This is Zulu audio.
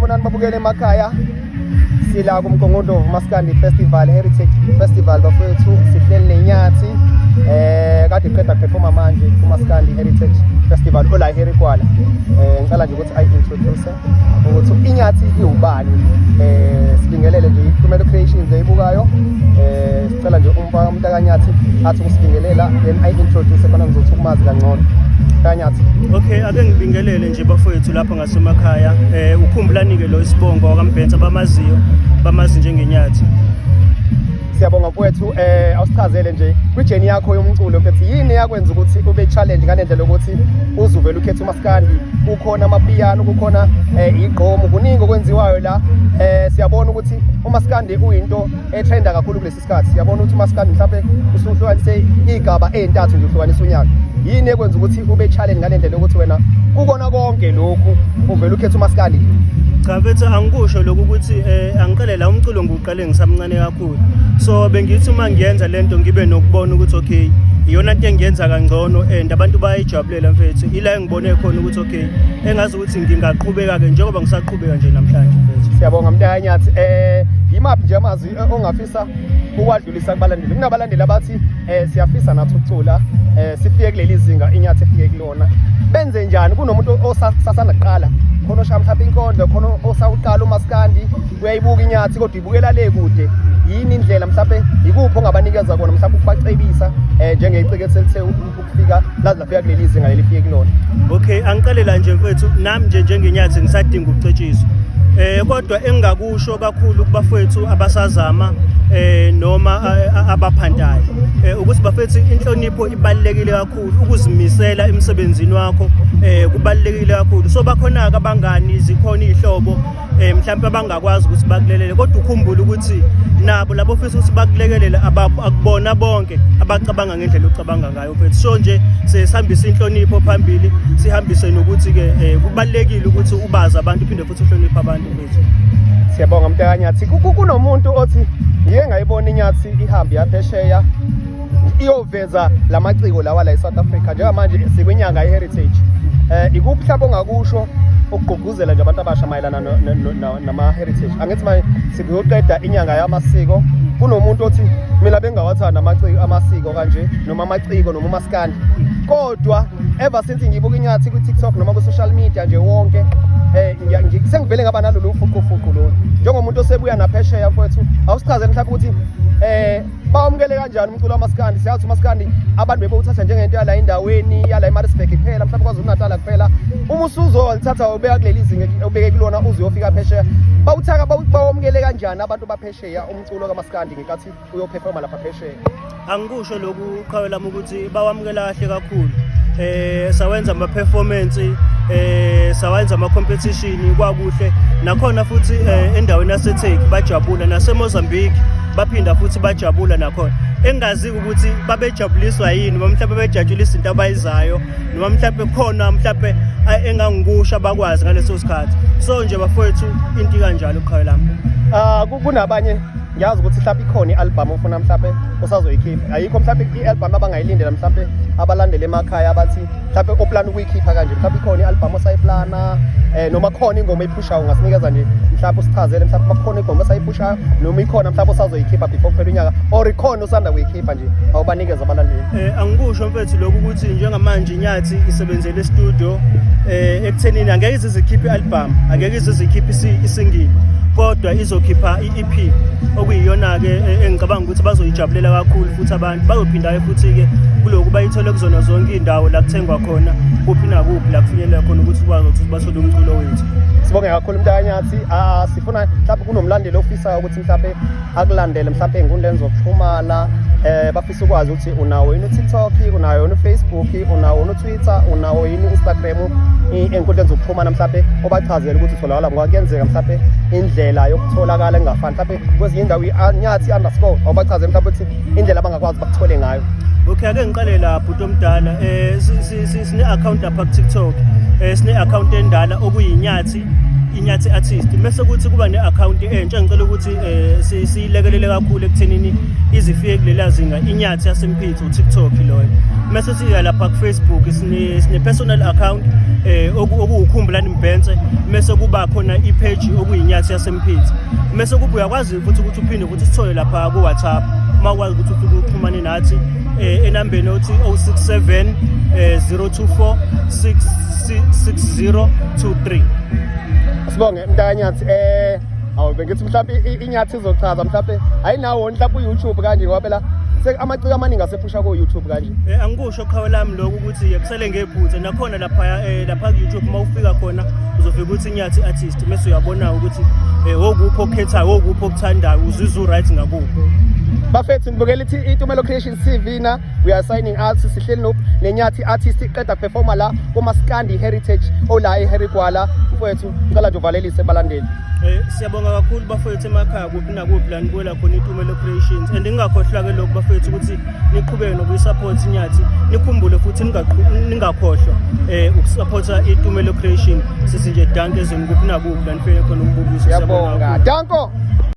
sanibonani babukele emakhaya. Sila kumkongondo Maskandi Festival Heritage Festival bafethu sihleli neNyathi kade iqeda performa manje kuMaskandi Heritage Festival ola eHerikwala. Ngicela nje ukuthi introduce ukuthi iNyathi iwubani. Sibingelele nje iPhumelo Creations eyibukayo. Sicela nje umntakanyathi athi ukusibingelela then introduce khona ngizothi ukumazi kangcono. Kanyathi. Okay, ake ngibingelele nje bafowethu lapha ngasemakhaya. Ukhumbulani-ke lo isibongo wakamBhenza bamazi njengeNyathi. Siyabonga mfowethu, awusichazele nje kwijeni yakho yomculo mfethu yini yakwenza ukuthi ube challenge ngalendlela ukuthi uzuvela ukhetha uMaskandi, kukhona amapiano, kukhona igqomo, kuningi okwenziwayo la. Siyabona ukuthi uMaskandi uyinto etrenda kakhulu kulesi sikhathi. Siyabona ukuthi uMaskandi mhlawumbe usuhlukanise igaba ezintathu nje uhlukanisa unyaka. Yini ekwenza ukuthi ube challenge ngalendlela ukuthi wena ukona konke lokhu uvela ukhetha uMaskandi? Cha mfethu angikusho lokhu ukuthi angiqale la umculo ngiqale ngisamncane kakhulu. So bengithi uma ngiyenza lento ngibe nokubona ukuthi okay iyona into engiyenza kangcono and abantu bayayijabulela mfethu. Ila engibone khona ukuthi okay engazi ukuthi ngingaqhubeka ke njengoba ngisaqhubeka nje namhlanje mfethu. Siyabonga mntakanyathi. Yimaphi nje amazwi ongafisa ukwadlulisa kubalandeli? Kunabalandeli abathi siyafisa nathi ukucula sifike kuleli zinga iNyathi ifike kulona. Benze njani? Kunomuntu osasanda kuqala khona oshaya mhlawumbe inkondlo, khona osawuqala uMaskandi, uyayibuka iNyathi kodwa ibukela le kude. Yini indlela mhlawumbe ikuphi ongabanikeza kona mhlawumbe ukubacebisa njengecike selithe ukufika lazi lafika kuleli zinga lelifike kulona? Okay, angiqalela nje mfethu nami nje njengeNyathi ngisadinga ukucetshiswa. Kodwa engakusho kakhulu kubafethu abasazama noma abaphantayo ukuthi bafethu inhlonipho ibalekile kakhulu, ukuzimisela emsebenzini wakho kubalekile kakhulu. So bakhona ke abangani zikhona izihlobo mhlawumbe abangakwazi ukuthi bakulelele, kodwa ukhumbule ukuthi nabo labo fisa ukuthi bakulekelele akubona bonke abacabanga ngendlela ocabanga ngayo mfethu. So nje sesihambisa inhlonipho phambili, sihambise nokuthi ke kubalekile ukuthi ubazi abantu uphinde futhi uhloniphe abantu mfethu. Siyabonga mntakanyathi. Kunomuntu othi ngike ngayibona iNyathi ihambe yaphesheya iyoveza lamaciko lawa la eSouth Africa njengamanje sikwinyanga yeHeritage. Ikuphi mhlawumbe ongakusho ukugqugquzela nje abantu abasha mayelana nama-heritage? Angithi manje sikuyoqeda inyanga yamasiko, kunomuntu othi mina bengawathanda amasiko kanje noma amaciko noma uMaskandi, kodwa ever since ngibuka iNyathi ku-TikTok noma ku-social media nje wonke sengivele ngaba nalolu ufuqufuqu lo njengomuntu osebuya naphesheya mfowethu. Awusichazele mhlawumbe ukuthi bawamukele kanjani umculo waMaskandi? Siyazi uMaskandi abantu bebewuthatha njengento yala endaweni yala eMaritzburg kuphela, mhlawumbe KwaZulu-Natal kuphela. Uma usuzolithatha ubeka kuleli zinga ubeke kulona uzuyofika phesheya, bawamukele kanjani abantu baphesheya umculo kaMaskandi ngenkathi uyoperforma lapha phesheya? Angikusho lokhu qhawe lami ukuthi bawamukela kahle kakhulu. Sawenza ama-performance, sawenza ama-competition kwakuhle. Nakhona futhi endaweni yaseTurkey bajabula, naseMozambique baphinda futhi bajabula nakhona. Engazi ukuthi babejabuliswa yini noma mhlawumbe bejatshulisa into abayizayo noma mhlawumbe khona mhlawumbe engangikusho abakwazi ngaleso sikhathi. So nje bafowethu into kanjalo qhawe lami. Kunabanye ngiyazi ukuthi mhlawumbe ikhona i-album ufuna mhlawumbe usazoyikhipha. Ayikho mhlawumbe i-album abangayilindela mhlawumbe abalandele emakhaya abathi mhlawumbe oplan ukuyikhipha kanje? Mhlawumbe ikhona i-album osayiplana noma khona ingoma eyiphushayo ungasinikeza nje mhlawumbe usichazele mhlawumbe bakhona ingoma osayiphushayo noma ikhona mhlawumbe usazoyikhipha before kuphela unyaka or ikhona osanda kuyikhipha nje awubanikeza abalandeli? Angikusho mfethu lokhu ukuthi njengamanje iNyathi isebenzele e-studio ekuthenini angeke izikhiphe i-album, angeke izikhiphe isingili, kodwa izokhipha i-EP okuyiyona-ke engicabanga ukuthi bazoyijabulela kakhulu futhi abantu bazophinda futhi-ke kuloku bayithole kuzona zonke iy'ndawo la kuthengwa khona kuphi nakuphi la kufinyelela khona ukuthi ukwazi ukuthi bathole umculo wethu. Sibonge kakhulu mntakanyathi. Sifuna mhlawumbe kunomlandeli ofisayo ukuthi mhlawumbe akulandele mhlawumbe ey'nkundleni zokuxhumana, bafisa ukwazi ukuthi unawo yini uTikTok, unawo yini uFacebook, unawo yini uTwitter, unawo yini Instagram, ey'nkundleni zokuxhumana mhlawumbe obachazele ukuthi utholakala ngoba kuyenzeka mhlawumbe indlela yokutholakala engafani mhlawumbe kwezinye indawo i-Nyathi_ awubachazele mhlawumbe ukuthi indlela abangakwazi bakuthole ngayo. Okay, ake ngiqale la bhuti omdala. Sine-account apha ku-TikTok, sine-account endala okuyiNyathi Inyathi Artist bese kuthi kuba ne-account entsha ngicela ukuthi siyilekelele kakhulu ekuthenini izifike kulela zinga Inyathi yaseMpitho TikTok loyo bese siya lapha ku Facebook sine personal account okuwukhumbulani Mbhense bese kuba khona i-page okuyinyathi yaseMpitho bese kuba uyakwazi futhi ukuthi uphinde futhi sithole lapha ku WhatsApp makwazi ukuthi ufike uxhumane nathi enambeni othi 067 024 6023. Sibonge mntakanyathi bengithi mhlawumbe inyathi izochaza mhlawumbe ayinawo mhlawumbe uYouTube kanje ngoba phela amaciko amaningi asephusha ku YouTube kanje. Angikusho qhawe lami lokho ukuthi kusele ngephutha nakhona lapha ku YouTube mawufika khona uzofika ukuthi Inyathi Artist bese uyabona ukuthi wokupho okhethayo wokupho okuthandayo uzizwe right ngakuphi. Bafethu nibukela iTumelo Creations TV na we are signing out sihleli neNyathi Artist iqeda performa la kuMaskandi Heritage ola eHerigwala mfowethu ngicela nje uvalelise balandeli. Siyabonga kakhulu bafethu emakhaya kuphi nakuphi la nibuela khona iTumelo Creations and ngingakhohlwa ke lokho bafethu ukuthi niqhubeke nokuyisupport Inyathi nikhumbule futhi ningakhohlwa ukusupporta iTumelo Creation sisinje danke ezweni kuphi nakuphi la nifike khona umbukiso. Siyabonga danko.